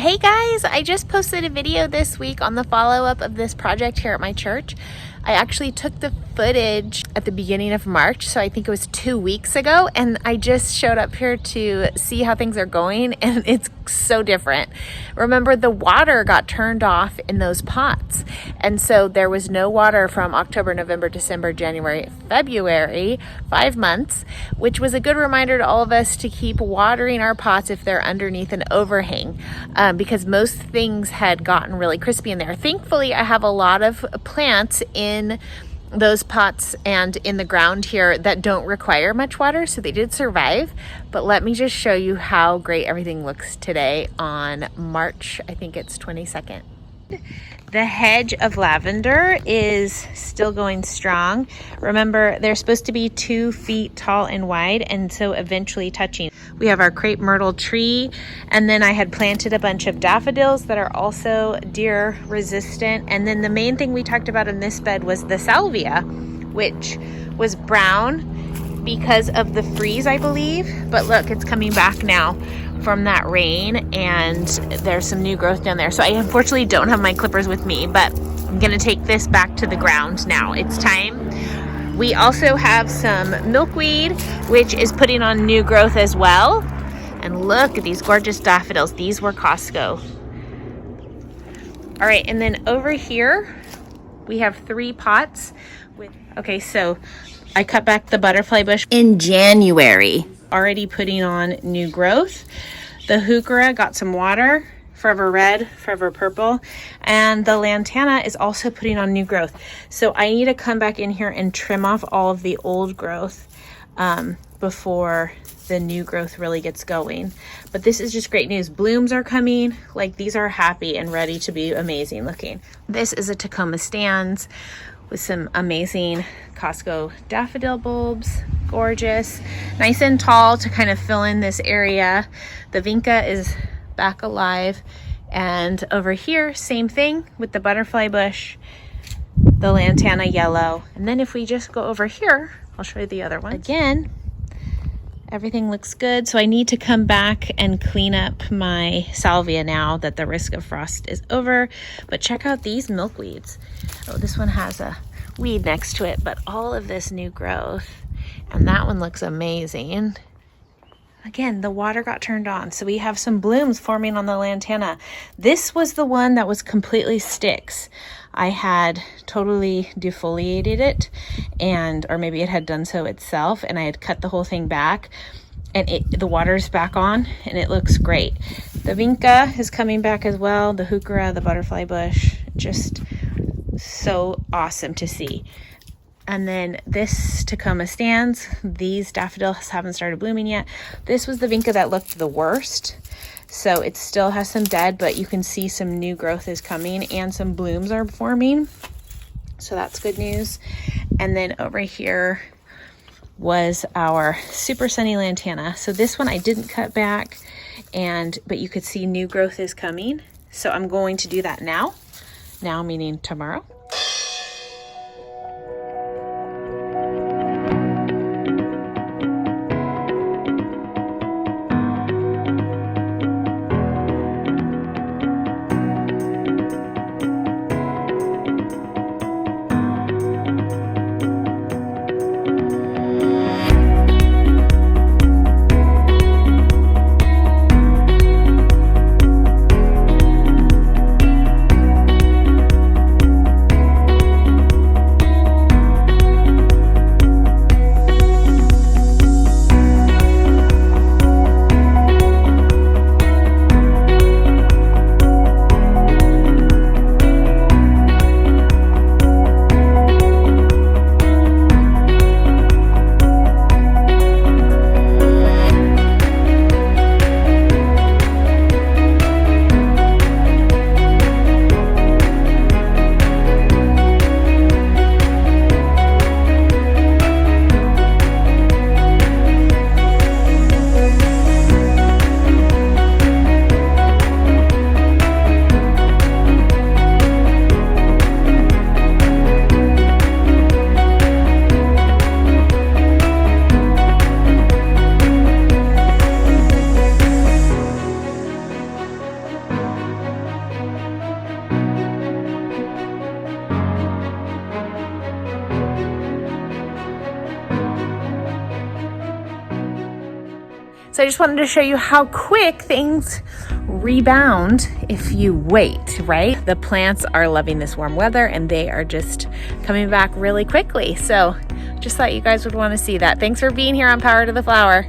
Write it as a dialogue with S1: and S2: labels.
S1: Hey guys, I just posted a video this week on the follow-up of this project here at my church. I actually took the footage at the beginning of March, so I think it was 2 weeks ago, and I just showed up here to see how things are going, and it's so different. Remember, the water got turned off in those pots, and so there was no water from October, November, December, January, February, 5 months, which was a good reminder to all of us to keep watering our pots if they're underneath an overhang, because most things had gotten really crispy in there. Thankfully, I have a lot of plants in those pots and in the ground here that don't require much water, so they did survive. But let me just show you how great everything looks today on March, I think it's 22nd. The hedge of lavender is still going strong. Remember, they're supposed to be 2 feet tall and wide, and so eventually touching. We have our crepe myrtle tree, and then I had planted a bunch of daffodils that are also deer resistant. And then the main thing we talked about in this bed was the salvia, which was brown because of the freeze, I believe. But look, it's coming back now from that rain, and there's some new growth down there. So I unfortunately don't have my clippers with me, but I'm gonna take this back to the ground now. It's time. We also have some milkweed, which is putting on new growth as well. And look at these gorgeous daffodils. These were Costco. All right, and then over here, we have 3 pots with, okay, so I cut back the butterfly bush in January, already putting on new growth. The heuchera got some water, forever red, forever purple, and the lantana is also putting on new growth. So I need to come back in here and trim off all of the old growth before the new growth really gets going. But this is just great news. Blooms are coming. Like, these are happy and ready to be amazing looking. This is a Tacoma stands with some amazing Costco daffodil bulbs. Gorgeous, nice and tall to kind of fill in this area. The vinca is back alive, and over here, same thing with the butterfly bush, the lantana yellow. And then if we just go over here, I'll show you the other one. Again, everything looks good. So I need to come back and clean up my salvia now that the risk of frost is over. But check out these milkweeds. Oh, this one has a weed next to it, but all of this new growth. And that one looks amazing. Again, the water got turned on, so we have some blooms forming on the lantana. This was the one that was completely sticks. I had totally defoliated it, or maybe it had done so itself, and I had cut the whole thing back, and the water's back on, and it looks great. The vinca is coming back as well, the heuchera, the butterfly bush, just so awesome to see. And then this Tacoma stands, these daffodils haven't started blooming yet. This was the vinca that looked the worst. So it still has some dead, but you can see some new growth is coming and some blooms are forming. So that's good news. And then over here was our super sunny lantana. So this one I didn't cut back, but you could see new growth is coming. So I'm going to do that now. Now meaning tomorrow. So I just wanted to show you how quick things rebound if you wait, right? The plants are loving this warm weather and they are just coming back really quickly. So just thought you guys would want to see that. Thanks for being here on Power to the Flower.